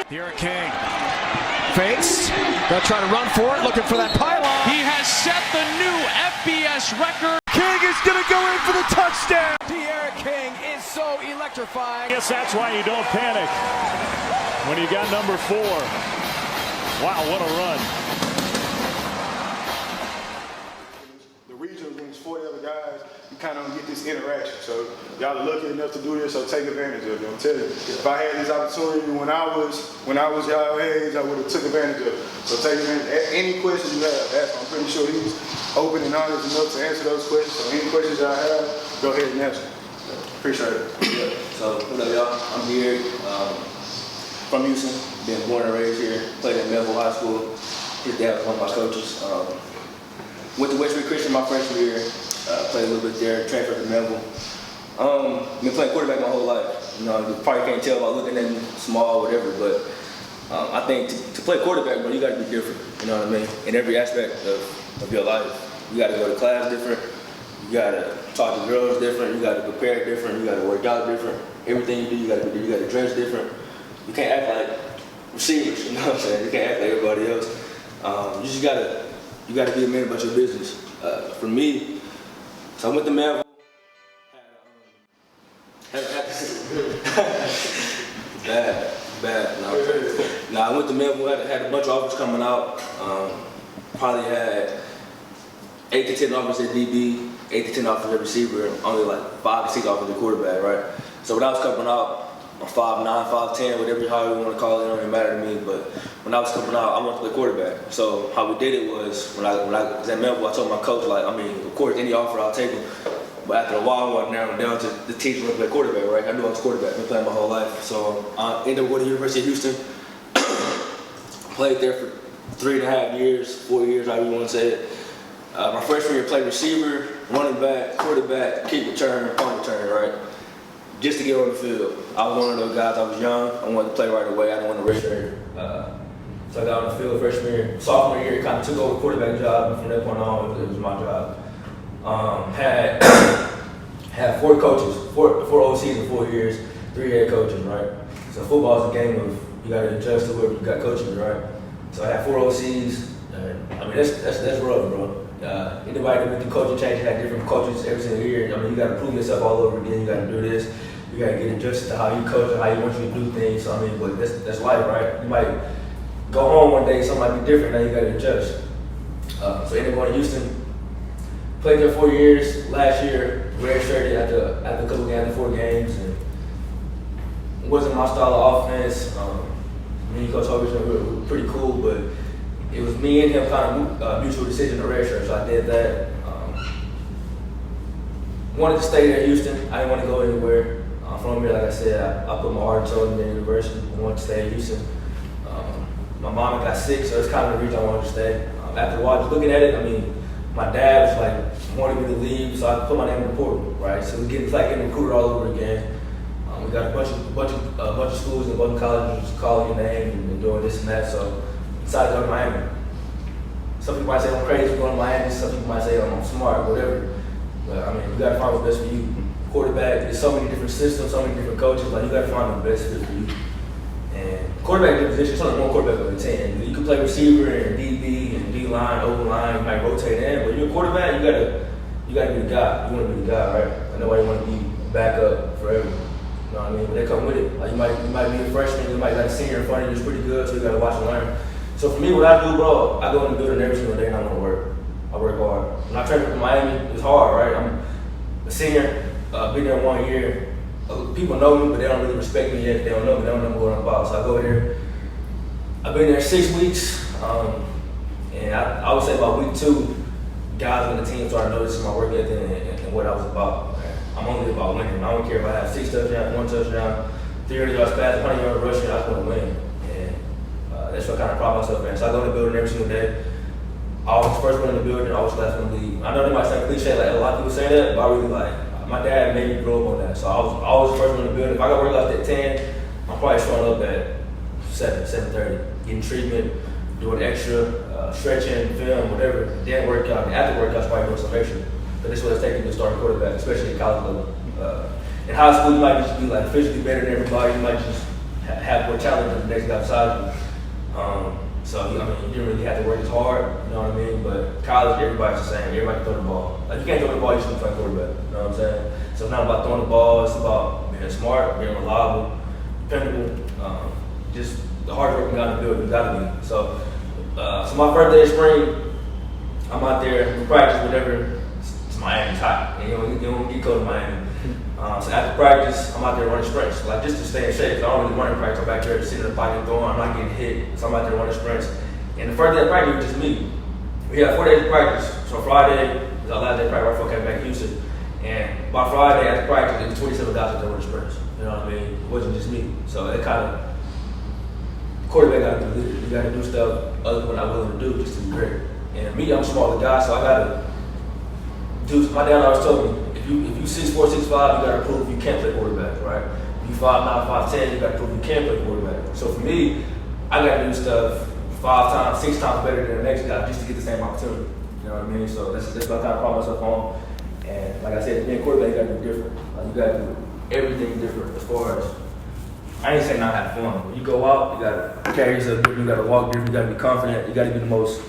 Here King fakes. They'll try to run for it, looking for that pylon. He has set the new FBS record. King is going to go in for the touchdown. Pierre King is so electrifying. I guess that's why you don't panic when you got number 4. Wow, what a run. The region, when it's 40 other guys, you kind of get this interaction. So y'all are lucky enough to do this, so take advantage of it. I'm telling you, if I had this opportunity when I was y'all age, I would have took advantage of it. So take advantage. Any questions you have, ask him. I'm pretty sure he's open and honest enough to answer those questions. So any questions y'all have, go ahead and answer. Appreciate it. Yeah. So, what up, y'all? I'm here from Houston. Been born and raised here. Played at Melville High School. His dad was one of my coaches. Went to Westbury Christian my freshman year. Played a little bit there. Transferred to Melville. Been playing quarterback my whole life. You know, you probably can't tell by looking at me small or whatever, but I think to play quarterback, bro, you got to be different. You know what I mean? In every aspect of your life, you got to go to class different. You got to talk to girls different. You got to prepare different. You got to work out different. Everything you do, you got to be. You got to dress different. You can't act like receivers. You know what I'm saying? You can't act like everybody else. You just gotta be a man about your business. For me, so I went to Melville. Bad. No, I went to Melville. Had a bunch of offers coming out. Probably had 8 to 10 offers at DB, 8 to 10 offers at receiver, only like 5 to 6 offers at quarterback, right? So when I was coming out, I'm 5'9", 5'10", whatever how you want to call it, it don't even matter to me. But when I was coming out, I wanted to play quarterback. So how we did it was when I was at Melville, I told my coach, like, I mean, of course, any offer I'll take them. But after a while, I went down to the team to play quarterback, right? I knew I was quarterback. I've been playing my whole life. So I ended up going to the University of Houston. Played there for 3.5 years, 4 years, however you want to say it. My freshman year, played receiver, running back, quarterback, kick return, punt return, right? Just to get on the field. I was one of those guys, I was young, I wanted to play right away, I didn't want to redshirt. So I got on the field freshman year. Sophomore year, kind of took over the quarterback job, and from that point on, it was my job. Had 4 coaches, four OCs in 4 years, 3 head coaches, right? So football is a game of, you got to adjust to whoever you got coaching, right? So I had 4 OCs, I mean, that's rough, bro. Anybody that went through coaching changes had different coaches every single year. I mean, you got to prove yourself all over again. You got to do this. You got to get adjusted to how you coach and how you want you to do things. So I mean, but that's life, right? You might go home one day, something might be different. Now you got to adjust. So ended up going to Houston. Played there 4 years. Last year, redshirted after a couple games, 4 games, and it wasn't my style of offense. Me and Coach Hogan were pretty cool, but it was me and him kind of mutual decision to redshirt, so I did that. Wanted to stay there in Houston. I didn't want to go anywhere. From here, like I said, I put my heart and soul in the university. I wanted to stay in Houston. My mom got sick, so it's kind of the reason I wanted to stay. After a while, just looking at it, I mean, my dad was like wanting me to leave, so I put my name in the portal, right? So it's like getting recruited all over again. We got a bunch of schools and a bunch of colleges calling your name and doing this and that. So decided to go to Miami. Some people might say I'm crazy for going to Miami. Some people might say I'm smart, whatever. But I mean, you got to find what's best for you. Quarterback, there's so many different systems, so many different coaches. Like you got to find the best fit for you. And quarterback is a position. It's only one quarterback over 10. You can play receiver and DB and D line, O line. You might rotate in, but you're a quarterback. You gotta be the guy. You want to be the guy, right? And nobody want to be backup forever. You know what I mean? But they come with it. Like you might be a freshman, you might got a senior in front of you who's pretty good, so you gotta watch and learn. So for me, what I do, bro, I go in the building every single day and I want to work. I work hard. When I transferred to Miami, it's hard, right? I'm a senior, been there 1 year. People know me, but they don't really respect me yet. They don't know me, they don't know what I'm about. So I go there. I've been there 6 weeks, and I would say about week 2, guys on the team started noticing my work ethic and what I was about. I'm only about winning. I don't care if I have 6 touchdowns, 1 touchdown, 300 yards passing, 100 yards rushing. I just want to win. And that's what kind of pride myself in. So I go in the building every single day. I was the first one in the building, I was last one to leave. I know that might sound cliche, like a lot of people say that, but I really my dad made me grow up on that. So I was always the first one in the building. If I got work out at 10, I'm probably showing up at 7:30, getting treatment, doing extra, stretching, film, whatever. Then workout, and after workout, probably doing some extra. But this is what it's taking to start a quarterback, especially at college level. In high school, you might just be like physically better than everybody. You might just have more talent than the next guy beside you. So I mean, you didn't really have to work as hard, you know what I mean? But college, everybody's the same. Everybody can throw the ball. Like, you can't throw the ball, you shouldn't play quarterback. You know what I'm saying? So it's not about throwing the ball. It's about being smart, being reliable, dependable. Just the hard work you got to build. You got to be. So my first day of spring, I'm out there. We practice whatever. It's Miami, it's hot. And you don't get cold in Miami. So after practice, I'm out there running sprints, like just to stay in shape. I don't really run in practice. I'm back there sitting in the pocket throwing. I'm not getting hit. So I'm out there running sprints. And the first day of practice was just me. We had 4 days of practice. So Friday was our last day of practice right before I came back to Houston. And by Friday after practice, it was 27 guys out there running sprints. You know what I mean? It wasn't just me. So it kind of, quarterback got to be leader. You got to do stuff other than what I'm willing to do just to be great. And me, I'm a smaller guy, so I got to do. My dad always told me, if you 6'4", 6'5", you got to prove you can't play quarterback, right? If you 5'9", 5'10", you got to prove you can play quarterback. So for me, I got to do stuff 5 times, 6 times better than the next guy just to get the same opportunity. You know what I mean? So that's what I kind of pride myself on. And like I said, being quarterback, you got to do different. Like, you got to do everything different as far as, I ain't saying not have fun. When you go out, you got to carry yourself different, you got to walk different, you got to be confident, you got to be the most,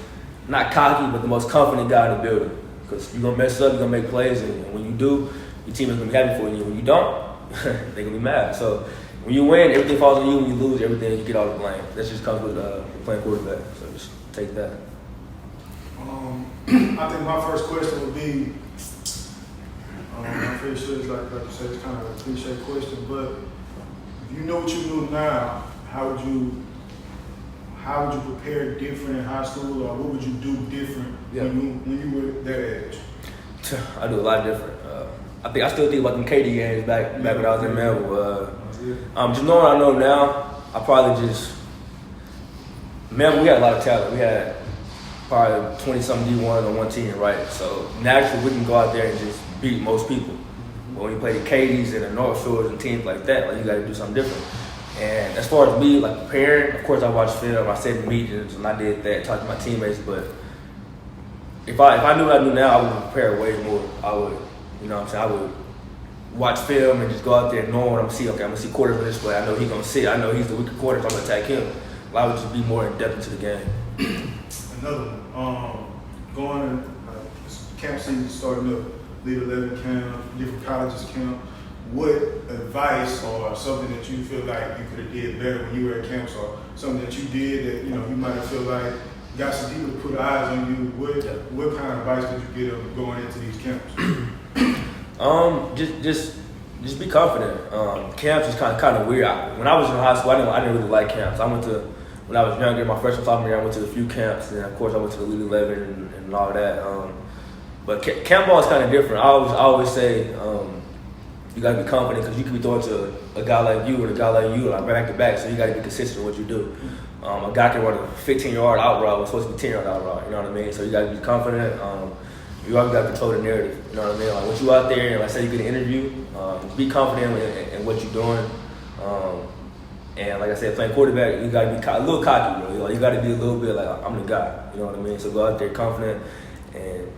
not cocky, but the most confident guy in the building. Because you're going to mess up, you're going to make plays, and when you do, your team is going to be happy for you. When you don't, they're going to be mad. So when you win, everything falls on you. When you lose, everything, you get all the blame. That just comes with playing quarterback. So just take that. I think my first question would be, I'm pretty sure it's like you said, it's kind of a cliche question, but if you know what you know now, how would you prepare different in high school, or what would you do different when you were that age? I do a lot different. I still think about them KD games back when I was in Melville. Just knowing what I know now, I probably just, Melville, we had a lot of talent. We had probably 20-something D1s on one team, right? So naturally, we can go out there and just beat most people. But when you play the KDs and the North Shores and teams like that, like, you got to do something different. And as far as me, like, preparing, of course I watched film, I sat in meetings, and I did that, talked to my teammates, but if I knew what I knew now, I would prepare way more. I would, you know what I'm saying, I would watch film and just go out there knowing what I'm going to see. Okay, I'm going to see quarters on this play. I know he's going to sit. I know he's the weaker quarter, so I'm going to attack him. I would just be more in depth into the game. Another one, going to camp season starting up, Lead 11 camp, different colleges camp. What advice or something that you feel like you could have did better when you were at camps, or something that you did that you might have feel like got some people to put eyes on you? What kind of advice did you get them going into these camps? Just be confident. Camps is kind of weird. When I was in high school, I didn't really like camps. When I was younger, my freshman sophomore year, I went to a few camps, and of course I went to the Lead 11 and all that. But camp ball is kind of different. I always say you got to be confident, because you can be throwing to a guy like you and a guy like you, like back to back. So you got to be consistent with what you do. A guy can run a 15-yard out route, it's supposed to be 10-yard out route. You know what I mean? So you got to be confident. You always got to control the narrative. You know what I mean? Like, when you out there and, like, say you get an interview, be confident in what you're doing. And like I said, playing quarterback, you got to be a little cocky, bro. You got to be a little bit like, I'm the guy. You know what I mean? So go out there confident and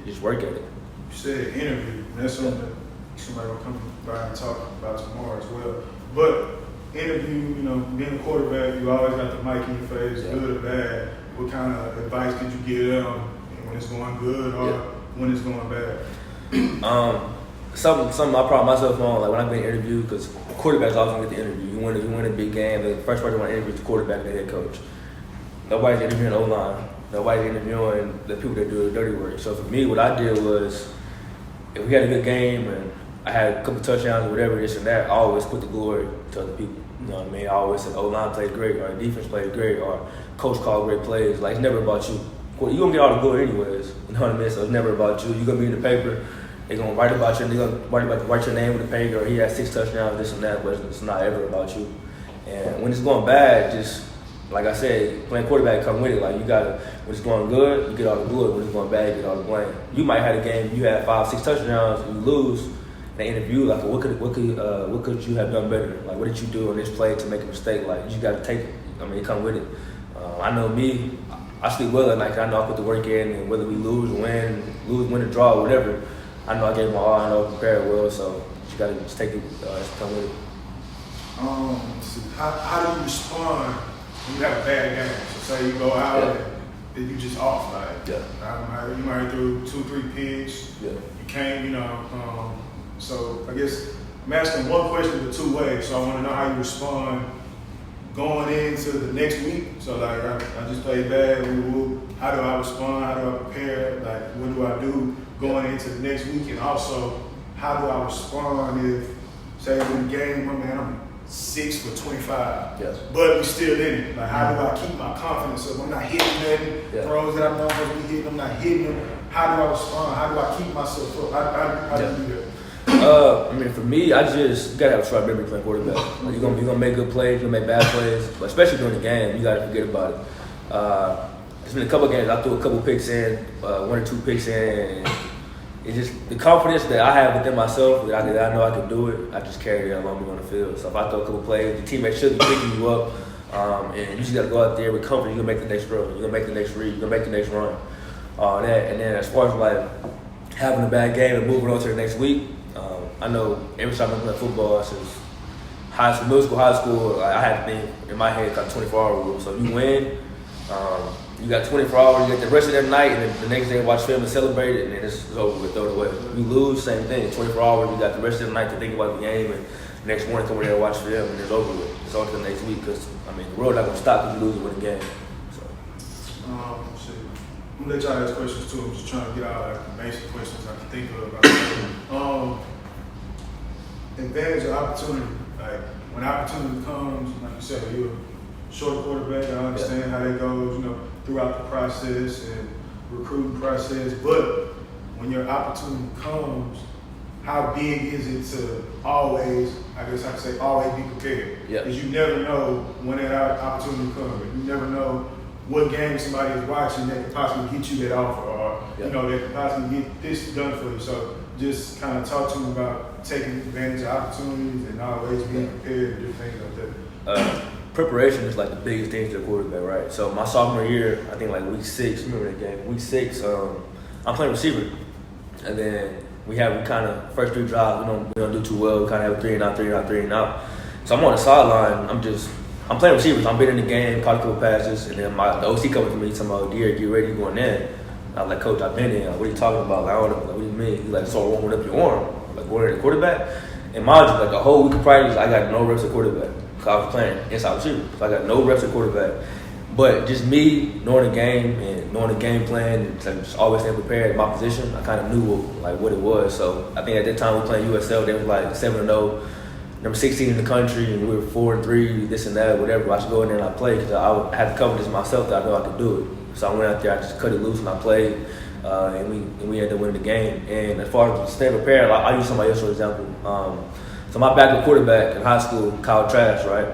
just work at it. You said interview, and that's something that somebody will come by and talk about tomorrow as well. But interview, being a quarterback, you always got the mic in your face, good or bad. What kind of advice did you give them when it's going good or when it's going bad? Something I pride myself on, like when I've been interviewed, because quarterbacks always want to get the interview. You win a big game, the first person you want to interview is the quarterback and the head coach. Nobody's interviewing O-line. Nobody's interviewing the people that do the dirty work. So for me, what I did was, if we had a good game and I had a couple touchdowns or whatever, this and that, I always put the glory to other people. You know what I mean? I always said O-line played great, or defense played great, or coach called great plays. Like, it's never about you. You're going to get all the glory anyways. You know what I mean? So it's never about you. You're going to be in the paper. They're going to write about you, and they're going to write your name with the paper, or he has 6 touchdowns, this and that, but it's not ever about you. And when it's going bad, just, like I said, playing quarterback come with it. Like, you got to, when it's going good, you get all the glory. When it's going bad, you get all the blame. You might have a game, you had 5, 6 touchdowns, and you lose. They interview like, what could you have done better? Like, what did you do on this play to make a mistake? Like, you got to take it. I mean, it come with it. I know me, I sleep well at night. I know I put the work in, and whether we lose, win or draw, whatever, I know I gave my all. I know I prepared well. So you got to just take it. Come with it. Let's see. How do you respond when you have a bad game? So say you go out and you just off, like you might throw 2-3 picks. Yeah. You can't, so I guess I'm asking one question but two ways. So I want to know how you respond going into the next week. So like I just played bad. How do I respond? How do I prepare? Like what do I do going into the next week? And also, how do I respond if, say, in the game, I'm 6 for 25, but we still in it. Like, how do I keep my confidence up? I'm not hitting nothing. Throws that I'm not supposed to be hitting, I'm not hitting them. How do I respond? How do I keep myself up? How do you do that? For me, I just gotta have a short memory playing quarterback. Like, you're gonna make good plays, you're gonna make bad plays, but especially during the game, you gotta forget about it. It's been a couple games I threw a couple picks in, 1 or 2 picks in, and it's just the confidence that I have within myself that I know I can do it. I just carry that along me on the field. So if I throw a couple plays, the teammates should be picking you up, and you just gotta go out there with confidence. You're gonna make the next throw, you're gonna make the next read, you're gonna make the next run. And then as far as like having a bad game and moving on to the next week. I know every time I'm playing football since high school, middle school, high school, I had to think in my head got 24-hour rule. So if you win, you got 24 hours, you get the rest of that night, and then the next day watch film and celebrate it, and then it's over with, throw it away. You lose, same thing. 24 hours, you got the rest of the night to think about the game, and the next morning come over there and watch film, and it's over with. It's on to the next week because the world not gonna stop if you lose or win a game. So. I'm gonna let y'all ask questions too. I'm just trying to get out like the basic questions I can think of. Advantage or opportunity. Like when opportunity comes, like you said, you're a short quarterback. I understand how that goes, throughout the process and recruiting process. But when your opportunity comes, how big is it to always, I guess I could say, always be prepared? Because you never know when that opportunity comes. You never know what game somebody is watching that could possibly get you that offer, or that could possibly get this done for you. So just kind of talk to me about taking advantage of opportunities and always being prepared and different things like that. Preparation is like the biggest thing to the quarterback, right? So my sophomore year, I think like week 6, remember that game? Week 6, I'm playing receiver, and then we kind of first 3 drives we don't do too well. We kind of have a 3 and out, 3 and out, 3 and out. So I'm on the sideline. I'm playing receivers. I'm been in the game, caught a couple passes, and then the OC coming to me talking about, "Dear, get ready, you going in." I was like, "Coach, I've been in. What are you talking about?" Like, I don't know. Like, what do you mean? He's like, "So warming up your arm." I'm like, "Going at the quarterback?" And mind you, like the whole week of practice, I got no reps at quarterback. Cause I was playing inside receiver, so I got no reps at quarterback. But just me knowing the game and knowing the game plan and just always staying prepared in my position, I kind of knew what it was. So I think at that time we were playing USL, they was like 7-0. Number 16 in the country, and we were 4-3, this and that, whatever. I should go in there and I play because I had to cover this myself that I know I could do it. So I went out there, I just cut it loose and I played, and we ended up winning the game. And as far as staying prepared, I use somebody else for example. So my backup quarterback in high school, Kyle Trask, right?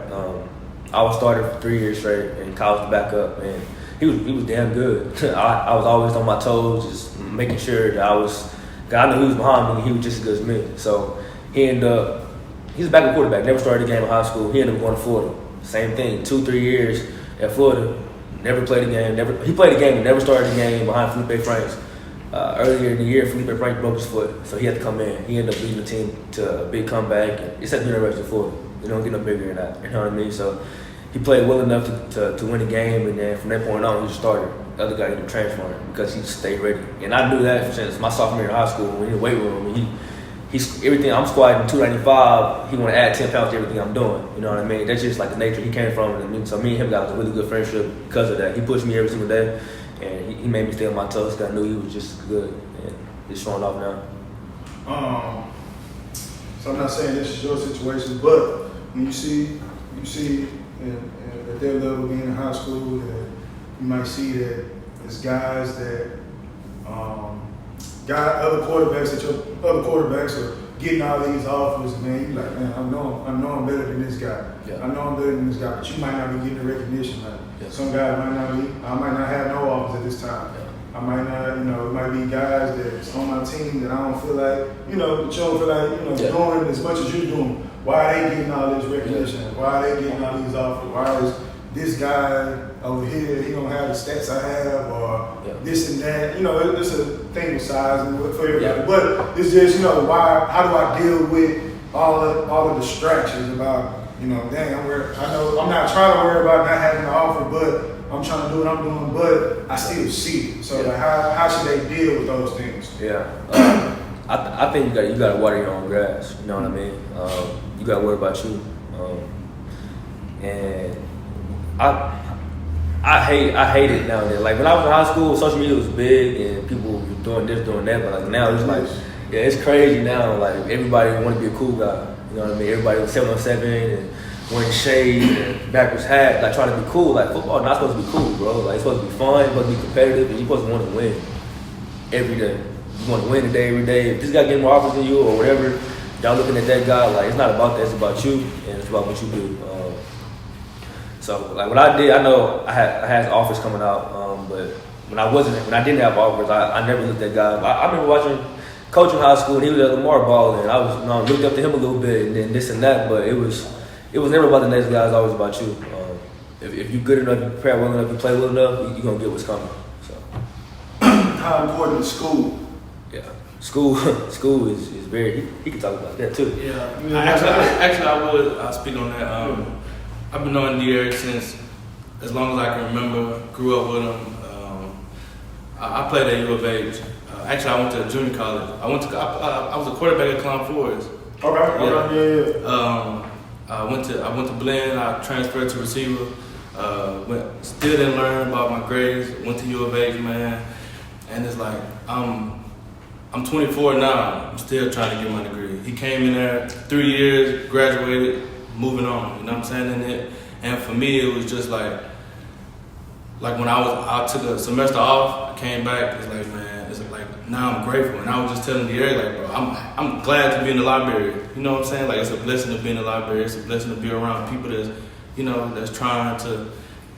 I was starting for 3 years straight, and Kyle was the backup, and he was damn good. I was always on my toes, just making sure that cause I knew he was behind me, and he was just as good as me. So he's a backup quarterback, never started a game in high school. He ended up going to Florida. Same thing, 2-3 years at Florida, never played a game. He played a game and never started a game behind Felipe Franks. Earlier in the year, Felipe Franks broke his foot, so he had to come in. He ended up leading the team to a big comeback. It's at the University of Florida. You don't get no bigger than that, you know what I mean? So he played well enough to win the game, and then from that point on, he was a starter. The other guy ended up transferring because he stayed ready. And I knew that since my sophomore year in high school, when he in the weight room, he's everything. I'm squatting 295. He want to add 10 pounds to everything I'm doing. You know what I mean? That's just like the nature he came from. And so me and him got a really good friendship because of that. He pushed me every single day, and he made me stay on my toes because I knew he was just good. And he's showing off now. So I'm not saying this is your situation, but when you see at their level being in high school, that you might see that there's guys that other quarterbacks are getting all these offers, man. You like, man, I know I'm better than this guy. I know I'm better than this guy, but you might not be getting the recognition. Like some guys might not be. I might not have no offers at this time. I might not, it might be guys that's on my team that I don't feel like, that you don't feel like, doing as much as you're doing. Why are they getting all this recognition? Why are they getting all these offers? Why is this guy over here, he don't have the stats I have, or this and that. It's a thing with size and for everybody. But it's just, how do I deal with all the distractions about, you know, dang, I know I'm not trying to worry about not having an offer, but I'm trying to do what I'm doing, but I still see it. So like, how should they deal with those things? Yeah, I think you got to water your own grass. You know what I mean? You got to worry about you. And I hate it nowadays. Like when I was in high school, social media was big and people were doing this, doing that. But like now it's like, yeah, it's crazy now. Like everybody want to be a cool guy. You know what I mean? Everybody was 7-on-7 and wearing shades and backwards hat, like trying to be cool. Like football not supposed to be cool, bro. Like it's supposed to be fun, it's supposed to be competitive, and you're supposed to want to win every day. You want to win today, every day. If this guy getting more offers than you or whatever, y'all looking at that guy like it's not about that. It's about you and it's about what you do. So like what I did, I know I had offers coming out, but when I didn't have offers, I never looked at guys. I remember watching Coach in high school, and he was at Lamar balling, and I was looked up to him a little bit, and then this and that, but it was never about the next guy. It's always about you. If you're good enough, you prepare well enough, you play well enough, you're gonna get what's coming. So How important is school? yeah, school is very. He can talk about that too. Yeah, actually, I would speak on that. I've been knowing De'Aaron since as long as I can remember. Grew up with him. I played at U of H. Actually, I went to junior college. I was a quarterback at Clown Forest. Okay. Yeah. I went to Blinn. I transferred to receiver. Still didn't learn about my grades. Went to U of H, man. And it's like I'm 24 now. I'm still trying to get my degree. He came in there 3 years, graduated, moving on. You know what I'm saying? And for me, it was just like when I took a semester off, I came back. It's like, man, it's like now I'm grateful. And I was just telling De'Aaron, like, bro, I'm glad to be in the library. You know what I'm saying? Like, it's a blessing to be in the library. It's a blessing to be around people that's trying to.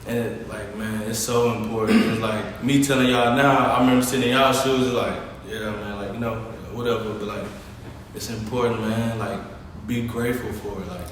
And it, like, man, it's so important. It's like me telling y'all now. I remember sitting in y'all's shoes. It's like, yeah, man, like, you know, whatever. But like, it's important, man. Like, be grateful for it. Like,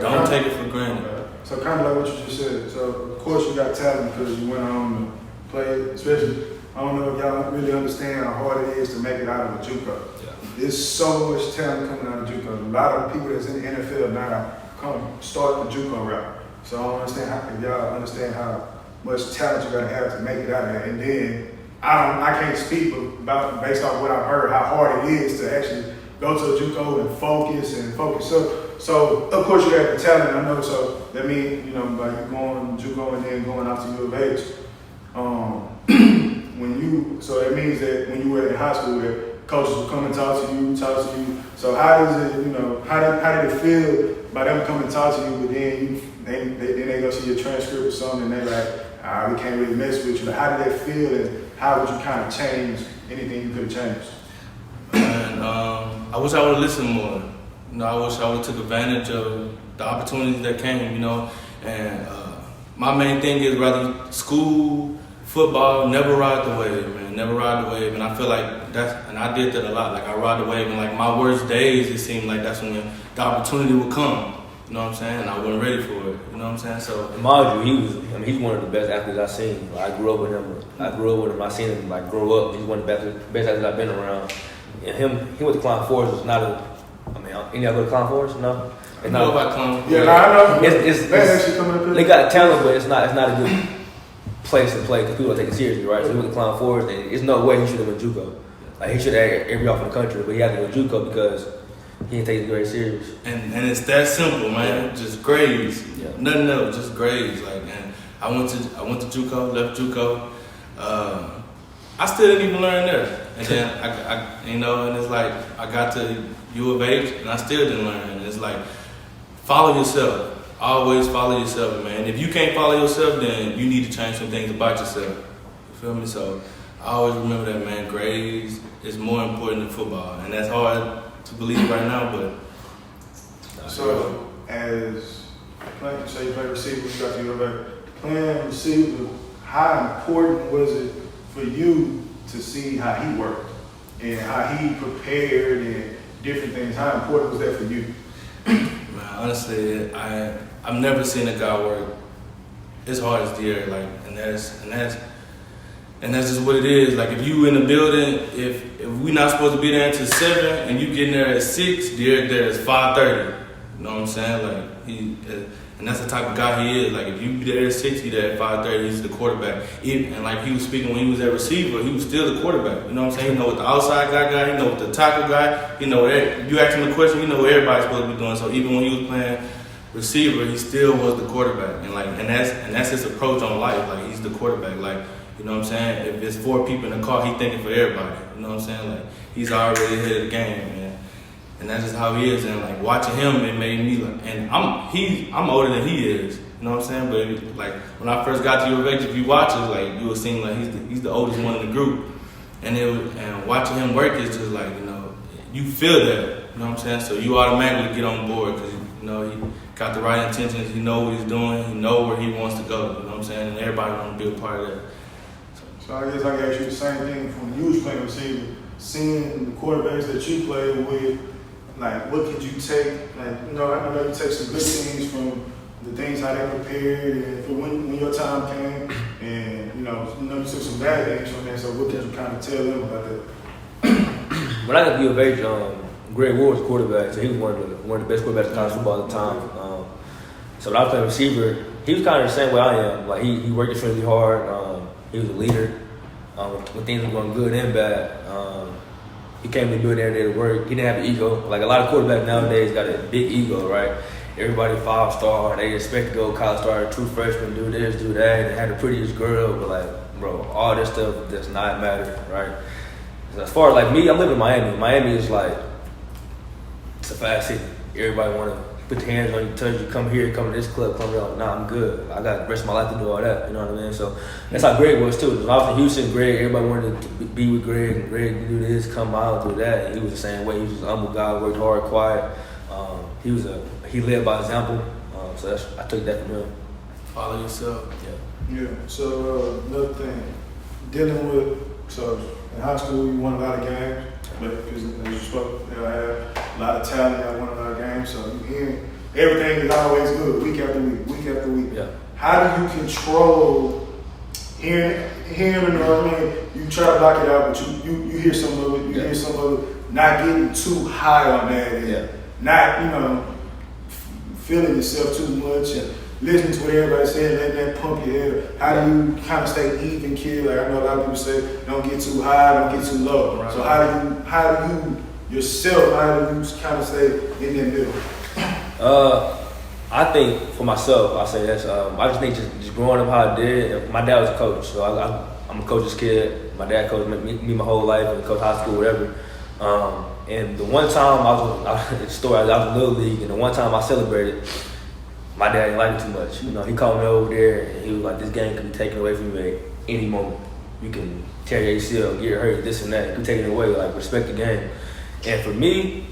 don't take it for granted. So kind of like what you just said. So of course you got talent because you went on to play. Especially, I don't know if y'all really understand how hard it is to make it out of a JUCO. Yeah. There's so much talent coming out of JUCO. A lot of people that's in the NFL now come start the JUCO route. So I don't understand if y'all understand how much talent you gotta have to make it out of there. And then I can't speak about based off what I've heard how hard it is to actually go to a JUCO and focus. So of course you have the talent, I know. So that means, you know, like you going to JUCO and then going out to U of H. So that means that when you were in high school, that coaches will come and talk to you. So how does it, you know, how did it feel by them coming and talk to you, but then they go see your transcript or something, and they're like, we can't really mess with you. But how did that feel, and how would you kind of change anything you could have changed? And I wish I would have listened more. You know, I wish I would have took advantage of the opportunities that came, you know. And my main thing is rather school, football, never ride the wave, man. Never ride the wave. And I feel like and I did that a lot. Like I ride the wave, and like my worst days, it seemed like that's when the opportunity would come. You know what I'm saying? And I wasn't ready for it. You know what I'm saying? So mind you, he's one of the best athletes I've seen. I grew up with him. I seen him like grow up. He's one of the best athletes I've been around. And he went to Clown Forest. Was not a. I mean, any y'all go to Clown Forest? No. I know about Clown. Yeah, I know. It's actually coming up. They got talent, but it's not a good place to play because people don't take it seriously, right? So he went to Clown Forest, and there's no way he should have went JUCO. Like he should have every offer in the country, but he had to go JUCO because he didn't take it very serious. And it's that simple, man. Just grades. Yeah. Nothing else. Just grades. Like, and I went to JUCO, left JUCO. I still didn't even learn there. And then I you know, and it's like I got to U of H and I still didn't learn. And it's like follow yourself. Always follow yourself, man. If you can't follow yourself, then you need to change some things about yourself. You feel me? So I always remember that, man. Grades is more important than football, and that's hard to believe right now, but. So as playing, say you play receiver, you got to U of H. Playing receiver, how important was it for you to see how he worked and how he prepared and different things? How important was that for you? Man, honestly, I've never seen a guy work as hard as De'Aaron. Like, and that's just what it is. Like, if you in the building, if we not supposed to be there until 7 and you getting there at 6, De'Aaron there is 5:30. You know what I'm saying? Like, And that's the type of guy he is. Like if you be there at 6, he there at 5:30, he's the quarterback. And like he was speaking when he was at receiver, he was still the quarterback. You know what I'm saying? He know what the outside guy, he know what the tackle guy, he know what you ask him a question, he know what everybody's supposed to be doing. So even when he was playing receiver, he still was the quarterback. And that's his approach on life. Like he's the quarterback. Like, you know what I'm saying? If there's 4 people in the car, he thinking for everybody. You know what I'm saying? Like he's already ahead of the game, man. And that's just how he is. And like watching him, it made me like, and I'm older than he is. You know what I'm saying? But like when I first got to U of H, if you watch it, like you would seem like he's the oldest one in the group. And watching him work is just like, you know, you feel that. You know what I'm saying? So you automatically get on board because you know he got the right intentions. He know what he's doing. He know where he wants to go. You know what I'm saying? And everybody want to be a part of that. So I guess I can ask you the same thing from when you was playing receiver, seeing the quarterbacks that you played with. Like, what could you take? Like, you know, I know you take some good things from the things how they prepared, and for when your time came, and you took some bad things from that. So, what could you kind of tell them about that? When I got to U of H, Greg Ward was quarterback, so he was one of the best quarterbacks in college football at the time. So when I was playing receiver, he was kind of the same way I am. Like he worked extremely hard. He was a leader. When things were going good and bad, he came to do it every day to work. He didn't have an ego. Like a lot of quarterbacks nowadays got a big ego, right? Everybody 5-star. They expect to go college star, true freshman, do this, do that. They had the prettiest girl, but like, bro, all this stuff does not matter, right? As far as like me, I'm living in Miami. Miami is like, it's a fast city. Everybody want to put their hands on you, touch you, come here, come to this club, come there. Nah, I'm good. I got the rest of my life to do all that. You know what I mean? So that's how Greg was too. When I was in Houston, Greg, everybody wanted to be with Greg, and Greg do this, come out, do that. And he was the same way. He was just an humble guy, worked hard, quiet. He led by example. So I took that from him. Follow yourself. Yeah. So another thing, dealing with in high school you won a lot of games, but because as you spoke, I had a lot of talent. I won a lot of games, so you hearing everything is always good, week after week, week after week. Yeah. How do you control hearing? You know what I mean? You try to block it out, but you hear some of it. You hear some of it. Not getting too high on that, and not feeling yourself too much. And listening to what everybody's saying, letting that pump your head. How do you kind of stay even, kid? Like I know a lot of people say, don't get too high, don't get too low. Right. So how do you yourself, how do you kind of stay in that middle? I think for myself, I say that's, I just think just growing up how I did. My dad was a coach, so I'm a coach's kid. My dad coached me my whole life, and coached high school, whatever. And the one time I was in Little League, and the one time I celebrated, my dad didn't like it too much. You know, he called me over there, and he was like, "This game can be taken away from you at any moment. You can tear your ACL, get hurt, this and that. You can take it away. Like, respect the game." And for me,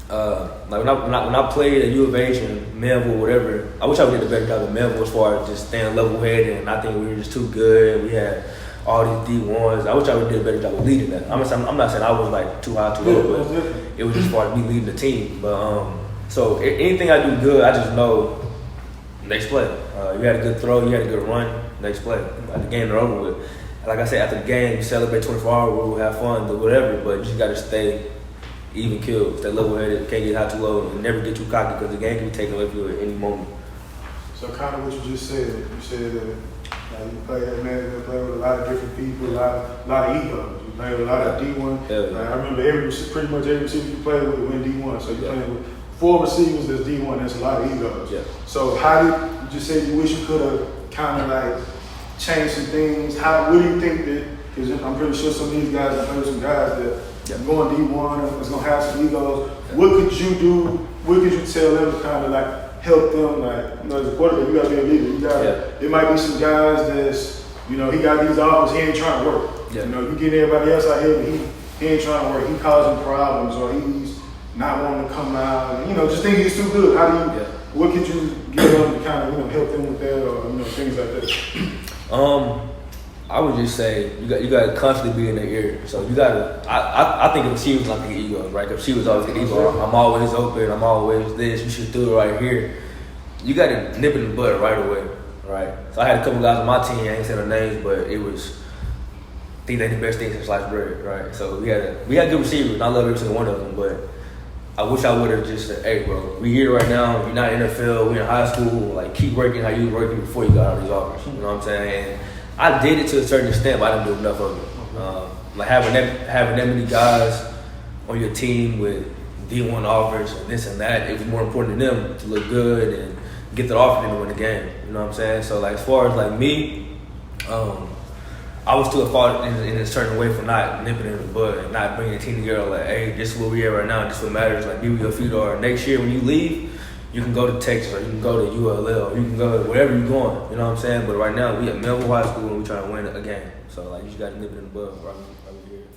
like when I played at U of H and Melville, whatever, I wish I would did a better job at Melville as far as just staying level-headed. And I think we were just too good. We had all these D1s. I wish I would did a better job of leading that. I'm not saying I was like too high, too low, but it was just as far as me leading the team. But so anything I do good, I just know next play. You had a good throw, you had a good run, next play. Like the game is over with. Like I said, after the game, you celebrate 24-hour rule, have fun, do whatever, but you just got to stay even killed, stay level-headed, can't get high too low, and never get too cocky because the game can be taken away from you at any moment. So kind of what you just said, you said that you play at man, you play with a lot of different people, a lot of egos. You play with a lot of D1. Yeah. Like, I remember pretty much every receiver you play with win D1. So you're playing with 4 receivers that's D1. That's a lot of egos. Yeah. So how did you just say you wish you could have kind of like changed some things? What do you think that? Because I'm pretty sure some of these guys are playing with some guys that. Going D1 is gonna have some egos. What could you do? What could you tell them to kind of like help them? Like, as a quarterback, you gotta be a leader. There might be some guys that's, he got these offers, he ain't trying to work. Yeah. You get everybody else out here, but he ain't trying to work. He causing problems, or he's not wanting to come out. Just think he's too good. How do you? What could you give them to kind of help them with that, or things like that? I would just say you got to constantly be in their ear. So you got to. I think if she was like the egos, right? If she was always the ego, I'm always open. I'm always this. You should do it right here. You got to nip it in the bud right away, right? So I had a couple guys on my team. I ain't saying their names, but it was. I think they the best thing since sliced bread, right? So we had good receivers. And I love every single one of them, but I wish I would have just said, hey, bro, we here right now. You're not in the NFL. We're in high school. Like, keep working how you was working before you got all these offers. You know what I'm saying? And I did it to a certain extent, but I didn't do enough of it. Like, having that many guys on your team with D1 offers and this and that, it was more important to them to look good and get that offer than to win the game. You know what I'm saying? So, like, as far as, like, me, I was still fault in a certain way for not nipping it in the bud and not bringing a team together like, hey, this is where we at right now. This is what matters. Like, be where your feet are. Next year when you leave, you can go to Texas or you can go to ULL or you can go to wherever you're going. You know what I'm saying? But right now, we at Melville High School and we trying to win a game. So, like, you just got to nip it in the bud right here.